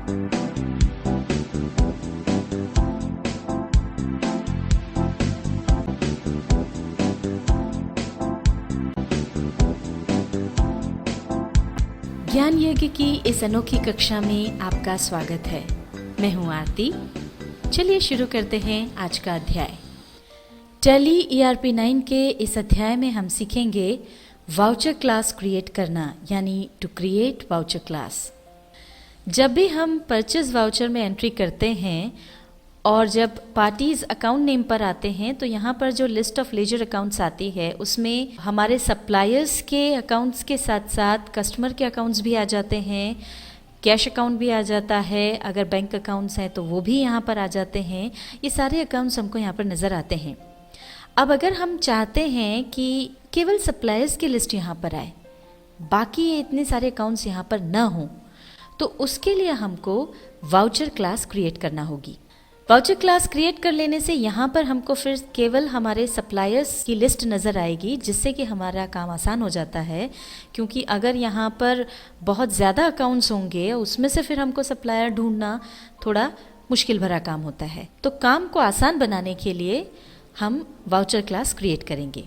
ज्ञान यज्ञ की इस अनोखी कक्षा में आपका स्वागत है। मैं हूं आरती। चलिए शुरू करते हैं आज का अध्याय। टैली ERP 9 के इस अध्याय में हम सीखेंगे वाउचर क्लास क्रिएट करना, यानी टू क्रिएट वाउचर क्लास। जब भी हम परचेज वाउचर में एंट्री करते हैं और जब पार्टीज अकाउंट नेम पर आते हैं तो यहाँ पर जो लिस्ट ऑफ लेजर अकाउंट्स आती है उसमें हमारे सप्लायर्स के अकाउंट्स के साथ साथ कस्टमर के अकाउंट्स भी आ जाते हैं, कैश अकाउंट भी आ जाता है, अगर बैंक अकाउंट्स हैं तो वो भी यहाँ पर आ जाते हैं। ये सारे अकाउंट्स हमको यहाँ पर नज़र आते हैं। अब अगर हम चाहते हैं कि केवल सप्लायर्स की लिस्ट यहाँ पर आए, बाकी ये इतने सारे अकाउंट्स यहाँ पर ना हों, तो उसके लिए हमको वाउचर क्लास क्रिएट करना होगी। वाउचर क्लास क्रिएट कर लेने से यहाँ पर हमको फिर केवल हमारे सप्लायर्स की लिस्ट नज़र आएगी, जिससे कि हमारा काम आसान हो जाता है। क्योंकि अगर यहाँ पर बहुत ज़्यादा अकाउंट्स होंगे उसमें से फिर हमको सप्लायर ढूंढना थोड़ा मुश्किल भरा काम होता है। तो काम को आसान बनाने के लिए हम वाउचर क्लास क्रिएट करेंगे।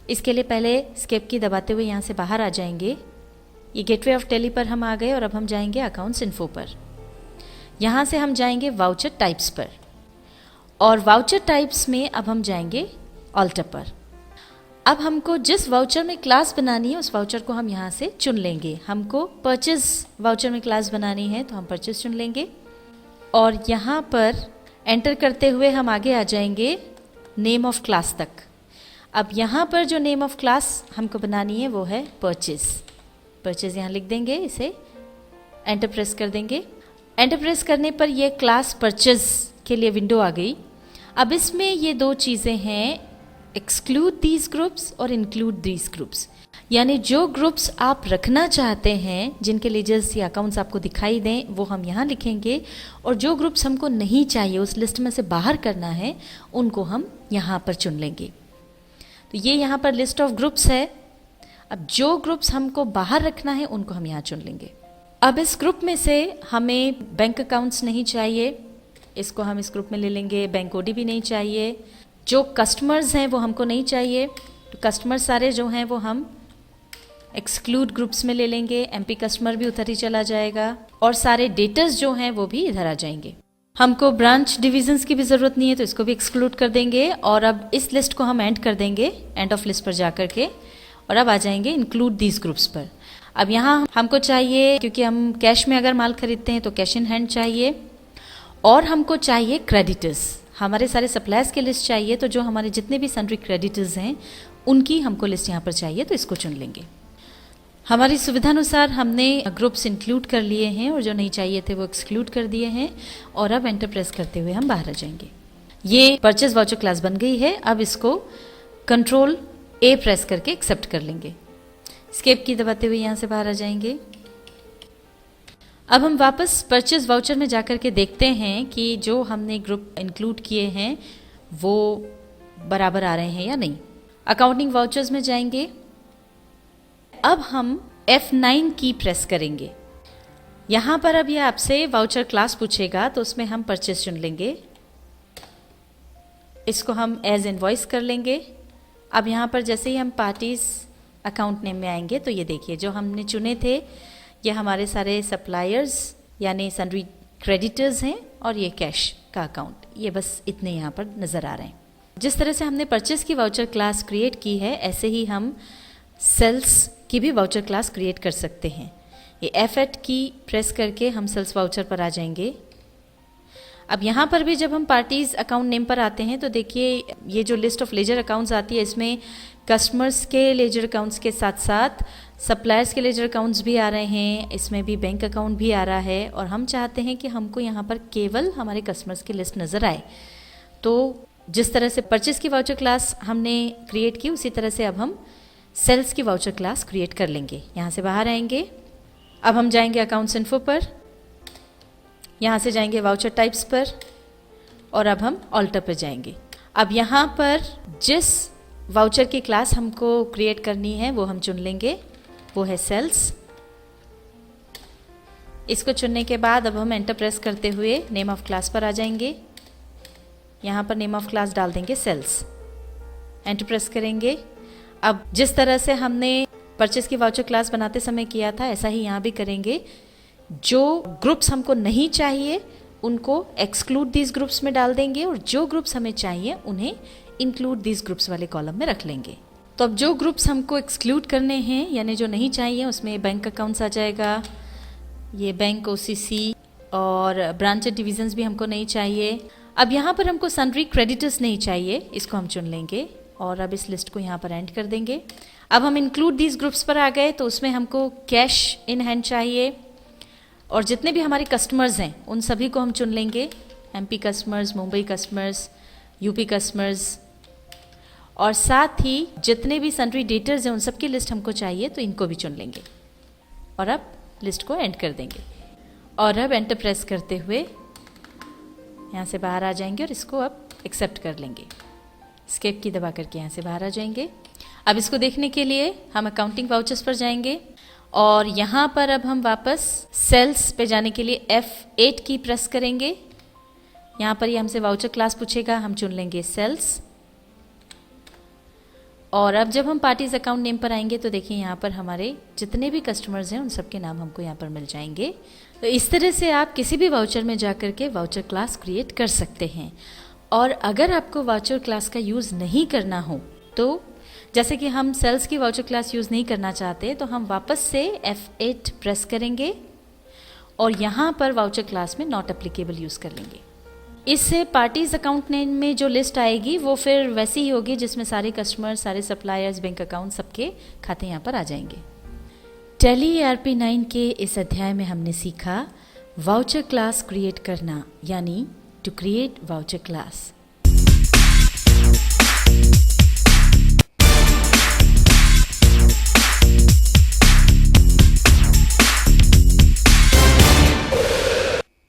इसके लिए पहले एस्केप की दबाते हुए यहाँ से बाहर आ जाएंगे। ये गेटवे ऑफ टैली पर हम आ गए और अब हम जाएंगे अकाउंट्स इन्फो पर। यहाँ से हम जाएंगे वाउचर टाइप्स पर और वाउचर टाइप्स में अब हम जाएंगे ऑल्टर पर। अब हमको जिस वाउचर में क्लास बनानी है उस वाउचर को हम यहाँ से चुन लेंगे। हमको परचेज वाउचर में क्लास बनानी है तो हम परचेज चुन लेंगे और यहाँ पर एंटर करते हुए हम आगे आ जाएंगे नेम ऑफ क्लास तक। अब यहाँ पर जो नेम ऑफ क्लास हमको बनानी है वो है परचेज। परचेज यहाँ लिख देंगे, इसे एंटर प्रेस कर देंगे। एंटर प्रेस करने पर ये क्लास परचेज के लिए विंडो आ गई। अब इसमें ये दो चीज़ें हैं, एक्सक्लूड दीज ग्रुप्स और इंक्लूड दीज ग्रुप्स। यानी जो ग्रुप्स आप रखना चाहते हैं, जिनके लेजर्स या अकाउंट्स आपको दिखाई दें, वो हम यहाँ लिखेंगे, और जो ग्रुप्स हमको नहीं चाहिए, उस लिस्ट में से बाहर करना है, उनको हम यहाँ पर चुन लेंगे। तो ये यहाँ पर लिस्ट ऑफ ग्रुप्स है। अब जो ग्रुप्स हमको बाहर रखना है उनको हम यहाँ चुन लेंगे। अब इस ग्रुप में से हमें बैंक अकाउंट्स नहीं चाहिए, इसको हम इस ग्रुप में ले लेंगे। बैंक ओडी भी नहीं चाहिए। जो कस्टमर्स हैं वो हमको नहीं चाहिए, तो कस्टमर सारे जो हैं वो हम एक्सक्लूड ग्रुप्स में ले लेंगे। एमपी कस्टमर भी उधर ही चला जाएगा और सारे डेटर्स जो हैं वो भी इधर आ जाएंगे। हमको ब्रांच डिविजन्स की भी ज़रूरत नहीं है तो इसको भी एक्सक्लूड कर देंगे। और अब इस लिस्ट को हम एंड कर देंगे, एंड ऑफ लिस्ट पर जा कर के, और अब आ जाएंगे इंक्लूड दीज ग्रुप्स पर। अब यहाँ हमको चाहिए, क्योंकि हम कैश में अगर माल खरीदते हैं तो कैश इन हैंड चाहिए, और हमको चाहिए क्रेडिटर्स। हमारे सारे सप्लायर्स की लिस्ट चाहिए, तो जो हमारे जितने भी सन्ड्री क्रेडिटर्स हैं उनकी हमको लिस्ट यहाँ पर चाहिए, तो इसको चुन लेंगे। हमारी सुविधानुसार हमने ग्रुप्स इंक्लूड कर लिए हैं और जो नहीं चाहिए थे वो एक्सक्लूड कर दिए हैं। और अब एंटर प्रेस करते हुए हम बाहर आ जाएंगे। ये परचेज वाउचर क्लास बन गई है। अब इसको कंट्रोल A प्रेस करके एक्सेप्ट कर लेंगे। एस्केप की दबाते हुए यहाँ से बाहर आ जाएंगे। अब हम वापस परचेज वाउचर में जाकर के देखते हैं कि जो हमने ग्रुप इंक्लूड किए हैं वो बराबर आ रहे हैं या नहीं। अकाउंटिंग वाउचर्स में जाएंगे। अब हम F9 की प्रेस करेंगे। यहाँ पर अब ये आपसे वाउचर क्लास पूछेगा, तो उसमें हम परचेज चुन लेंगे। इसको हम एज इनवॉइस कर लेंगे। अब यहाँ पर जैसे ही हम पार्टीज अकाउंट नेम में आएंगे तो ये देखिए जो हमने चुने थे ये हमारे सारे सप्लायर्स यानी सन्ड्री क्रेडिटर्स हैं, और ये कैश का अकाउंट, ये बस इतने यहाँ पर नज़र आ रहे हैं। जिस तरह से हमने परचेस की वाउचर क्लास क्रिएट की है, ऐसे ही हम सेल्स की भी वाउचर क्लास क्रिएट कर सकते हैं। ये F8 की प्रेस करके हम सेल्स वाउचर पर आ जाएंगे। अब यहाँ पर भी जब हम पार्टीज अकाउंट नेम पर आते हैं तो देखिए ये जो लिस्ट ऑफ लेजर अकाउंट्स आती है, इसमें कस्टमर्स के लेजर अकाउंट्स के साथ साथ सप्लायर्स के लेजर अकाउंट्स भी आ रहे हैं, इसमें भी बैंक अकाउंट भी आ रहा है। और हम चाहते हैं कि हमको यहाँ पर केवल हमारे कस्टमर्स की लिस्ट नज़र आए। तो जिस तरह से परचेस की वाउचर क्लास हमने क्रिएट की, उसी तरह से अब हम सेल्स की वाउचर क्लास क्रिएट कर लेंगे। यहाँ से बाहर आएंगे। अब हम जाएंगे अकाउंट्स इन्फो पर, यहाँ से जाएंगे वाउचर टाइप्स पर, और अब हम ऑल्टर पर जाएंगे। अब यहाँ पर जिस वाउचर की क्लास हमको क्रिएट करनी है वो हम चुन लेंगे, वो है सेल्स। इसको चुनने के बाद अब हम एंटर प्रेस करते हुए नेम ऑफ क्लास पर आ जाएंगे। यहाँ पर नेम ऑफ क्लास डाल देंगे सेल्स, एंटर प्रेस करेंगे। अब जिस तरह से हमने परचेस की वाउचर क्लास बनाते समय किया था, ऐसा ही यहाँ भी करेंगे। जो ग्रुप्स हमको नहीं चाहिए उनको एक्सक्लूड दीज ग्रुप्स में डाल देंगे और जो ग्रुप्स हमें चाहिए उन्हें इंक्लूड दीज ग्रुप्स वाले कॉलम में रख लेंगे। तो अब जो ग्रुप्स हमको एक्सक्लूड करने हैं यानी जो नहीं चाहिए, उसमें बैंक अकाउंट्स आ जाएगा, ये बैंक, ओसीसी और ब्रांच डिविजन्स भी हमको नहीं चाहिए। अब यहाँ पर हमको सन्ड्री क्रेडिटर्स नहीं चाहिए, इसको हम चुन लेंगे और अब इस लिस्ट को यहाँ पर एंड कर देंगे। अब हम इंक्लूड दीज ग्रुप्स पर आ गए, तो उसमें हमको कैश इन हैंड चाहिए और जितने भी हमारे कस्टमर्स हैं उन सभी को हम चुन लेंगे। MP customers, Mumbai customers, UP customers और साथ ही जितने भी सन्ड्री डेटर्स हैं उन सब की लिस्ट हमको चाहिए, तो इनको भी चुन लेंगे और अब लिस्ट को एंड कर देंगे। और अब एंटर प्रेस करते हुए यहाँ से बाहर आ जाएंगे और इसको अब एक्सेप्ट कर लेंगे। एस्केप की दबा करके यहाँ से बाहर आ जाएंगे। अब इसको देखने के लिए हम अकाउंटिंग वाउचर्स पर जाएंगे और यहाँ पर अब हम वापस सेल्स पे जाने के लिए F8 की प्रेस करेंगे। यहाँ पर ये हमसे वाउचर क्लास पूछेगा, हम चुन लेंगे सेल्स। और अब जब हम पार्टीज अकाउंट नेम पर आएंगे तो देखिए यहाँ पर हमारे जितने भी कस्टमर्स हैं उन सबके नाम हमको यहाँ पर मिल जाएंगे। तो इस तरह से आप किसी भी वाउचर में जाकर के वाउचर क्लास क्रिएट कर सकते हैं। और अगर आपको वाउचर क्लास का यूज़ नहीं करना हो, तो जैसे कि हम सेल्स की वाउचर क्लास यूज़ नहीं करना चाहते, तो हम वापस से F8 प्रेस करेंगे और यहाँ पर वाउचर क्लास में नॉट एप्लीकेबल यूज़ कर लेंगे। इससे पार्टीज अकाउंट नेम में जो लिस्ट आएगी वो फिर वैसी ही होगी जिसमें सारे कस्टमर, सारे सप्लायर्स, बैंक अकाउंट, सबके खाते यहाँ पर आ जाएंगे। टैली ERP9 के इस अध्याय में हमने सीखा वाउचर क्लास क्रिएट करना, यानी टू क्रिएट वाउचर क्लास।